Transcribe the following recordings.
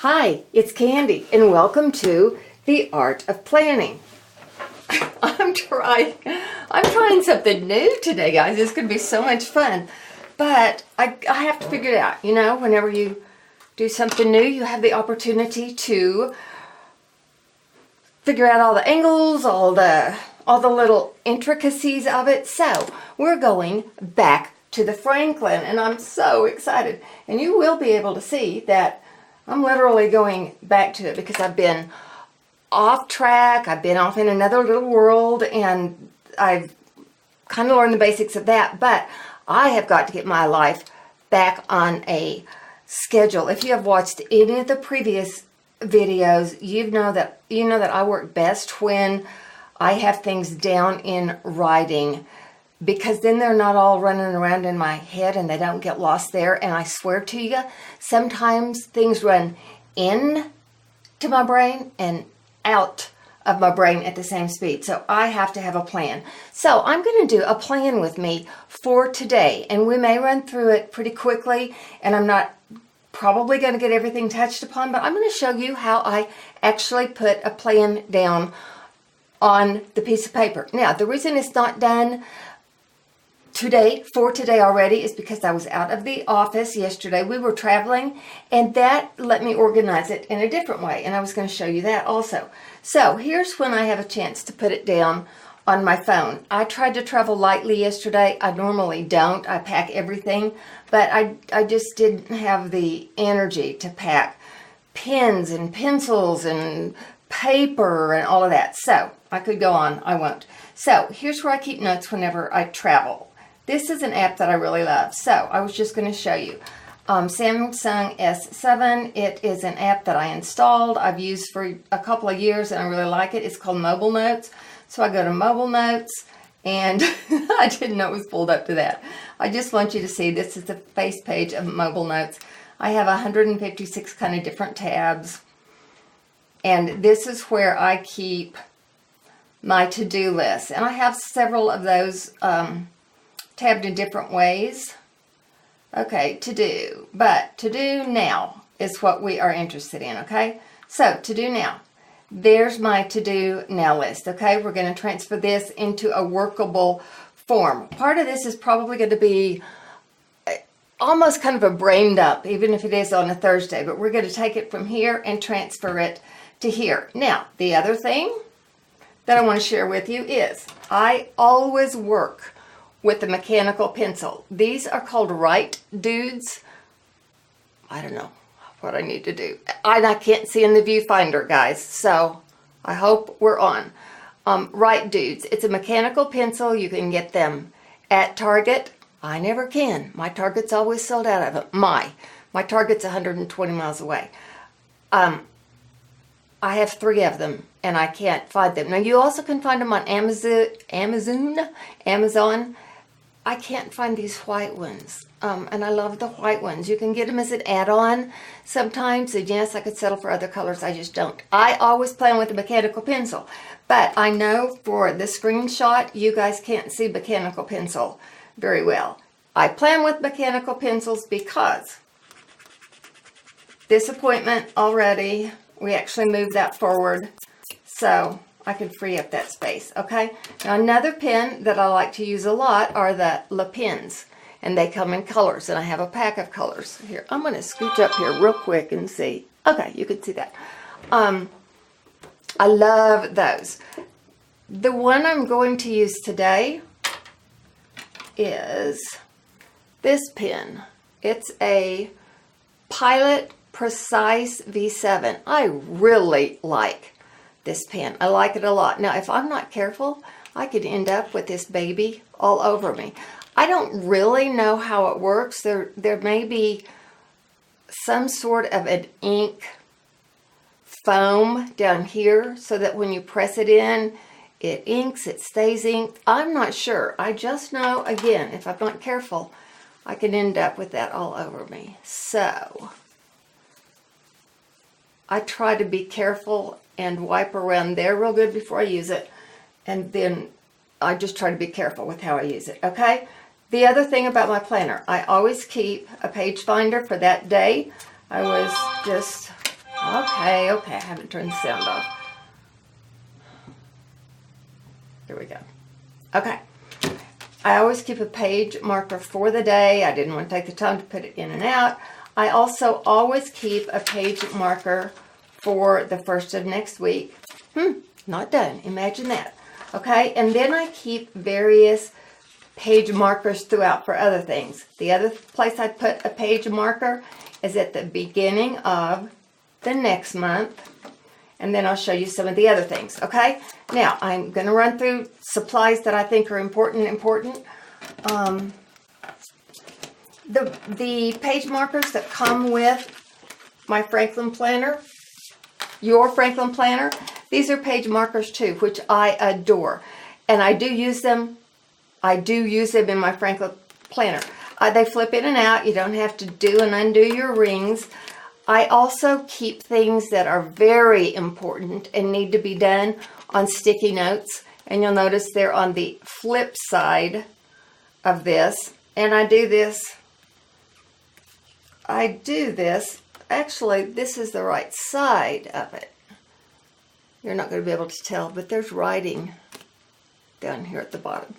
Hi, it's Candy, and welcome to The Art of Planning. I'm trying something new today, guys. It's going to be so much fun. But I have to figure it out. You know, whenever you do something new, you have the opportunity to figure out all the angles, all the little intricacies of it. So we're going back to the Franklin, and I'm so excited. And you will be able to see that I'm literally going back to it because I've been off track. I've been off in another little world, and I've kind of learned the basics of that. But I have got to get my life back on a schedule. If you have watched any of the previous videos, you know that I work best when I have things down in writing, because then they're not all running around in my head and they don't get lost there. And I swear to you, sometimes things run in to my brain and out of my brain at the same speed. So I have to have a plan. So I'm going to do a plan with me for today, and we may run through it pretty quickly, and I'm not probably going to get everything touched upon, but I'm going to show you how I actually put a plan down on the piece of paper. Now, the reason it's not done for today already is because I was out of the office yesterday. We were traveling, and that let me organize it in a different way, and I was going to show you that also. So here's when I have a chance to put it down on my phone. I tried to travel lightly yesterday. I normally don't. I pack everything, but I just didn't have the energy to pack pens and pencils and paper and all of that. So I could go on. I won't. So here's where I keep notes whenever I travel. This is an app that I really love. So I was just going to show you. Samsung S7. It is an app that I installed. I've used for a couple of years, and I really like it. It's called Mobile Notes. So I go to Mobile Notes, and I didn't know it was pulled up to that. I just want you to see this is the face page of Mobile Notes. I have 156 kind of different tabs, and this is where I keep my to-do list. And I have several of those tabbed in different ways. Okay, to do. But to do now is what we are interested in, okay? So, to do now. There's my to do now list, okay? We're going to transfer this into a workable form. Part of this is probably going to be almost kind of a brain dump, even if it is on a Thursday, but we're going to take it from here and transfer it to here. Now, the other thing that I want to share with you is I always work with the mechanical pencil. These are called Right Dudes. I don't know what I need to do. I can't see in the viewfinder, guys, so I hope we're on. Right Dudes. It's a mechanical pencil. You can get them at Target. I never can. My Target's always sold out of them. My Target's 120 miles away. I have 3 of them, and I can't find them. Now, you also can find them on Amazon. I can't find these white ones, and I love the white ones. You can get them as an add-on sometimes, and yes, I could settle for other colors. I just don't. I always plan with a mechanical pencil, but I know for the screenshot, you guys can't see mechanical pencil very well. I plan with mechanical pencils because this appointment already, we actually moved that forward, so I can free up that space, okay? Now, another pen that I like to use a lot are the Le Pens, and they come in colors, and I have a pack of colors. Here, I'm going to scooch up here real quick and see. Okay, you can see that. I love those. The one I'm going to use today is this pen. It's a Pilot Precise V7. I really like this pen. I like it a lot. Now, if I'm not careful, I could end up with this baby all over me. I don't really know how it works. There may be some sort of an ink foam down here so that when you press it in, it inks, it stays inked. I'm not sure. I just know, again, if I'm not careful, I can end up with that all over me. So I try to be careful and wipe around there real good before I use it. And then I just try to be careful with how I use it, okay? The other thing about my planner, I always keep a page finder for that day. I was just Okay, I haven't turned the sound off. Here we go. Okay. I always keep a page marker for the day. I didn't want to take the time to put it in and out. I also always keep a page marker for the first of next week. Not done. Imagine that. Okay, and then I keep various page markers throughout for other things. The other place I put a page marker is at the beginning of the next month. And then I'll show you some of the other things, okay? Now, I'm going to run through supplies that I think are important. The page markers that come with my Franklin planner, your Franklin planner, these are page markers too, which I adore. And I do use them in my Franklin planner. They flip in and out. You don't have to do and undo your rings. I also keep things that are very important and need to be done on sticky notes. And you'll notice they're on the flip side of this. And I do this. Actually, this is the right side of it. You're not going to be able to tell, but there's writing down here at the bottom.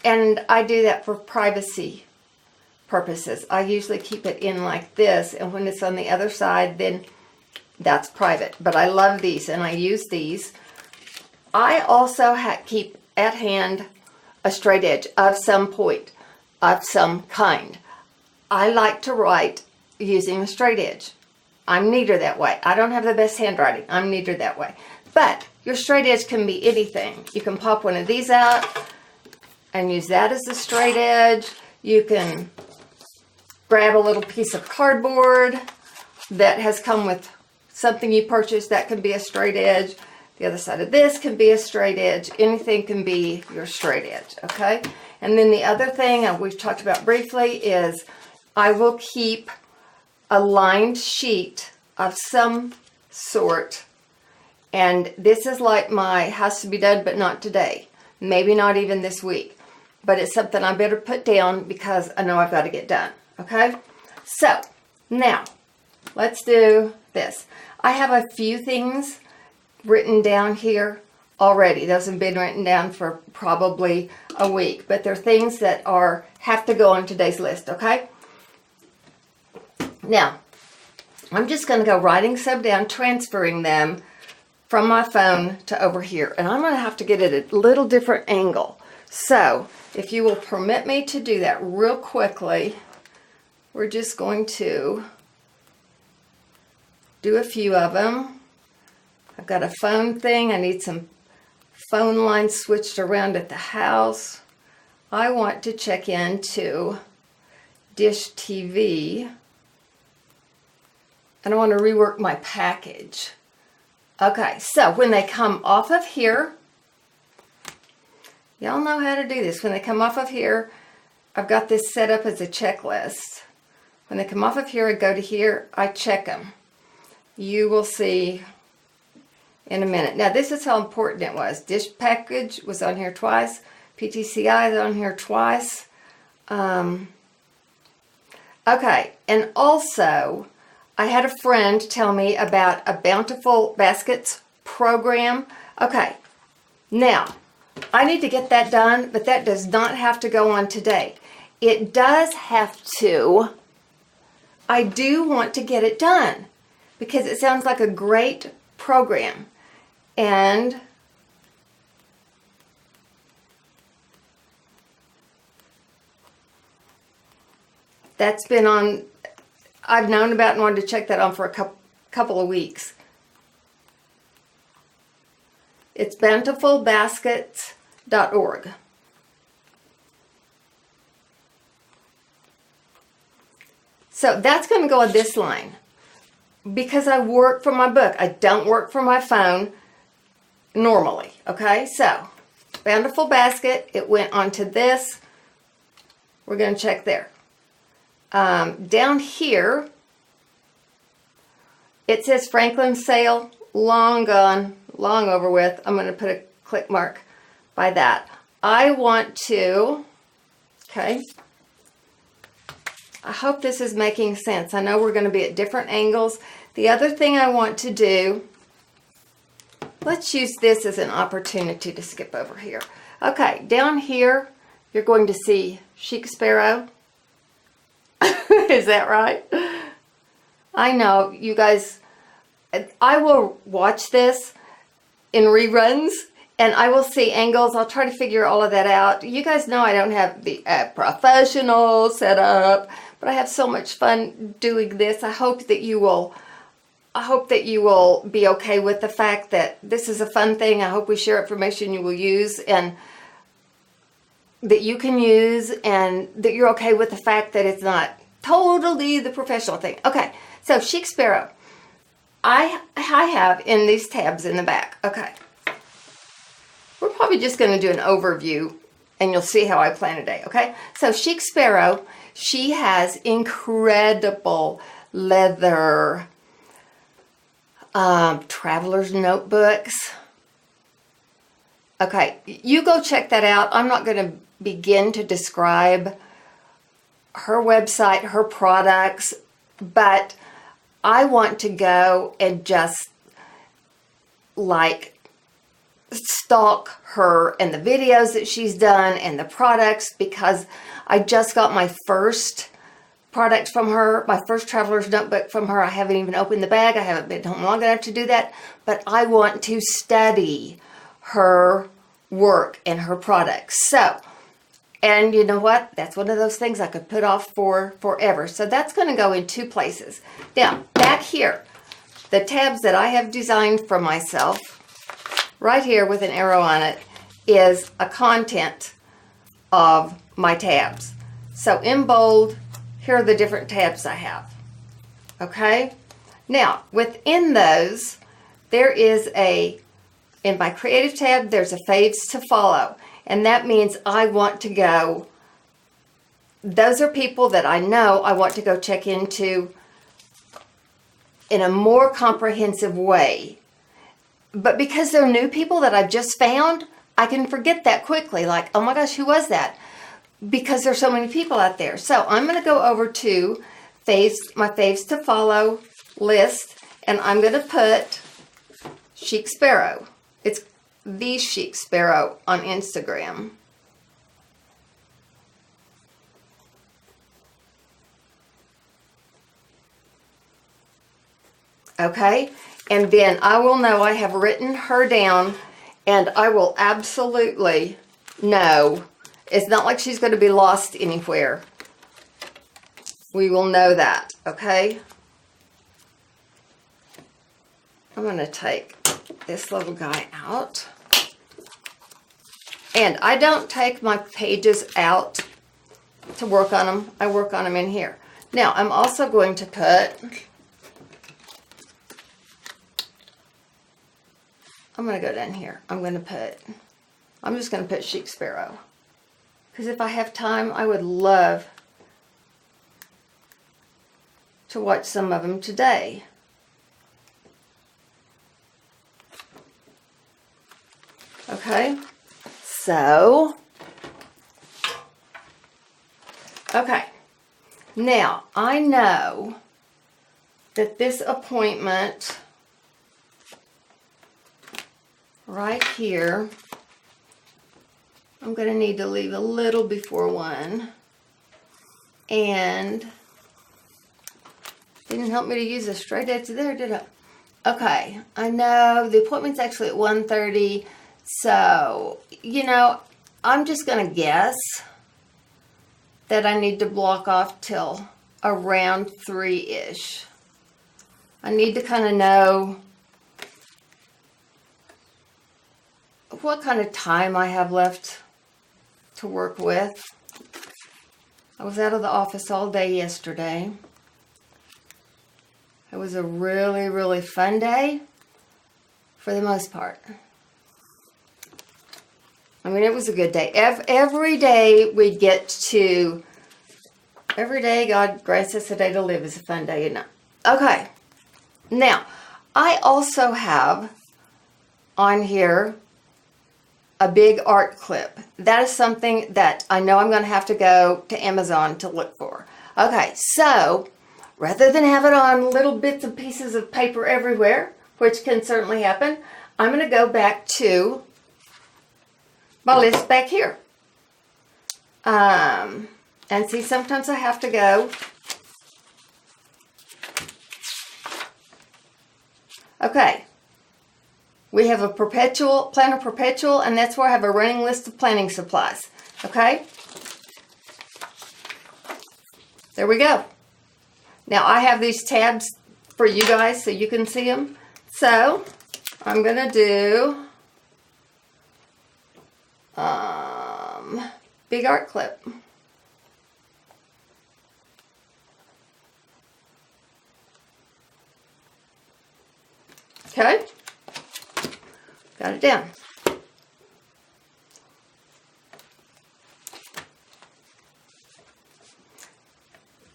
And I do that for privacy purposes. I usually keep it in like this, and when it's on the other side, then that's private. But I love these, and I use these. I also keep at hand a straight edge of some point, of some kind. I like to write using a straight edge. I'm neater that way. I don't have the best handwriting. I'm neater that way. But your straight edge can be anything. You can pop one of these out and use that as a straight edge. You can grab a little piece of cardboard that has come with something you purchased. That can be a straight edge. The other side of this can be a straight edge. Anything can be your straight edge, okay? And then the other thing we've talked about briefly is I will keep a lined sheet of some sort. And this is like my has to be done, but not today. Maybe not even this week. But it's something I better put down because I know I've got to get done. Okay? So, now, let's do this. I have a few things written down here already. Those have been written down for probably a week. But they're things that have to go on today's list. Okay? Now, I'm just going to go writing some down, transferring them from my phone to over here. And I'm going to have to get it at a little different angle. So, if you will permit me to do that real quickly, we're just going to do a few of them. I've got a phone thing. I need some phone lines switched around at the house. I want to check into Dish TV. And I want to rework my package. Okay, so when they come off of here, y'all know how to do this. When they come off of here, I've got this set up as a checklist. When they come off of here, I go to here, I check them. You will see in a minute. Now, this is how important it was. Dish package was on here twice. PTCI is on here twice. Okay, and also, I had a friend tell me about a Bountiful Baskets program. Okay, now, I need to get that done, but that does not have to go on today. It does have to. I do want to get it done because it sounds like a great program. And that's been on, I've known about and wanted to check that on for a couple of weeks. It's bountifulbaskets.org. So that's going to go on this line because I work from my book. I don't work from my phone normally. Okay, so Bountiful Basket, it went onto this. We're going to check there. Down here, it says Franklin sale, long gone, long over with. I'm going to put a click mark by that. I want to, okay, I hope this is making sense. I know we're going to be at different angles. The other thing I want to do, let's use this as an opportunity to skip over here. Okay, down here, you're going to see Chic Sparrow. Is that right? I know, you guys, I will watch this in reruns and I will see angles. I'll try to figure all of that out. You guys know I don't have the professional setup, but I have so much fun doing this. I hope that you will be okay with the fact that this is a fun thing. I hope we share information you will use and that you can use, and that you're okay with the fact that it's not totally the professional thing. Okay, so Chic Sparrow. I have in these tabs in the back. Okay. We're probably just going to do an overview and you'll see how I plan a day, okay? So Chic Sparrow, she has incredible leather traveler's notebooks. Okay, you go check that out. I'm not going to begin to describe her website, her products, but I want to go and just like stalk her and the videos that she's done and the products, because I just got my first product from her, my first traveler's notebook from her. I haven't even opened the bag. I haven't been home long enough to do that, but I want to study her work and her products. So, and you know what? That's one of those things I could put off for forever. So that's going to go in two places. Now, back here, the tabs that I have designed for myself, right here with an arrow on it, is a content of my tabs. So in bold, here are the different tabs I have. Okay? Now, within those, there is in my creative tab, there's a faves to follow. And that means I want to go, those are people that I know I want to go check into in a more comprehensive way. But because they're new people that I've just found, I can forget that quickly. Like, oh my gosh, who was that? Because there's so many people out there. So I'm going to go over to my faves to follow list, and I'm going to put Chic Sparrow. It's the Chic Sparrow on Instagram. Okay, and then I will know I have written her down, and I will absolutely know. It's not like she's going to be lost anywhere. We will know that, okay? I'm going to take this little guy out. And I don't take my pages out to work on them. I work on them in here. Now, I'm also going to put, I'm going to go down here. I'm just going to put Chic Sparrow. Because if I have time, I would love to watch some of them today. Okay, so, okay, now I know that this appointment right here, I'm going to need to leave a little before 1, and didn't help me to use a straight edge there, did I? Okay, I know the appointment's actually at 1:30. So, you know, I'm just going to guess that I need to block off till around 3-ish. I need to kind of know what kind of time I have left to work with. I was out of the office all day yesterday. It was a really, really fun day for the most part. I mean, it was a good day. Every day God grants us a day to live is a fun day, isn't it? Okay. Now, I also have on here a big art clip. That is something that I know I'm going to have to go to Amazon to look for. Okay, so rather than have it on little bits and pieces of paper everywhere, which can certainly happen, I'm going to go back to my list back here. And see, sometimes I have to go. Okay. We have a planner perpetual, and that's where I have a running list of planning supplies. Okay? There we go. Now I have these tabs for you guys so you can see them. So I'm going to do big art clip. Okay, got it down.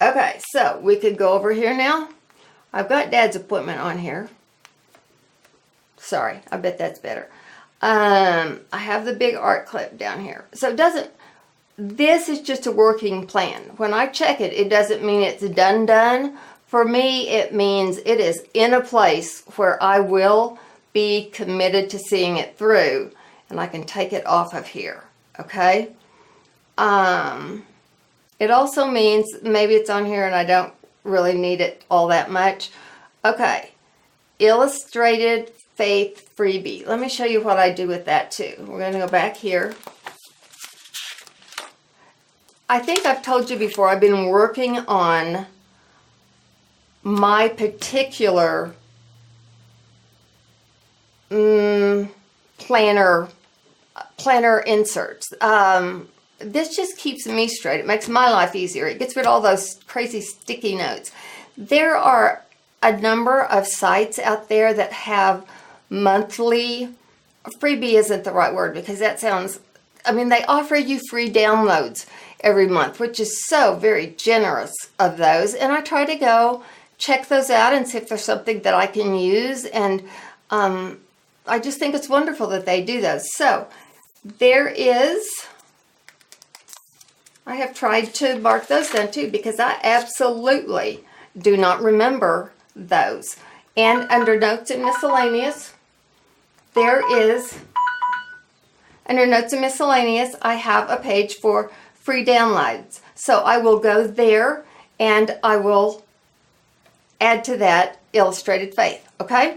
Okay, so we could go over here now. I've got Dad's appointment on here. Sorry, I bet that's better. I have the big art clip down here. So this is just a working plan. When I check it, it doesn't mean it's done. For me, it means it is in a place where I will be committed to seeing it through, and I can take it off of here, okay? It also means maybe it's on here and I don't really need it all that much. Okay, Illustrated Faith freebie. Let me show you what I do with that too. We're going to go back here. I think I've told you before, I've been working on my particular planner inserts. This just keeps me straight. It makes my life easier. It gets rid of all those crazy sticky notes. There are a number of sites out there that have monthly, freebie isn't the right word because that sounds, I mean, they offer you free downloads every month, which is so very generous of those. And I try to go check those out and see if there's something that I can use. And I just think it's wonderful that they do those. So there is, I have tried to mark those down too because I absolutely do not remember those. And under Notes and Miscellaneous, there is, under Notes and Miscellaneous, I have a page for free downloads. So I will go there and I will add to that Illustrated Faith, okay?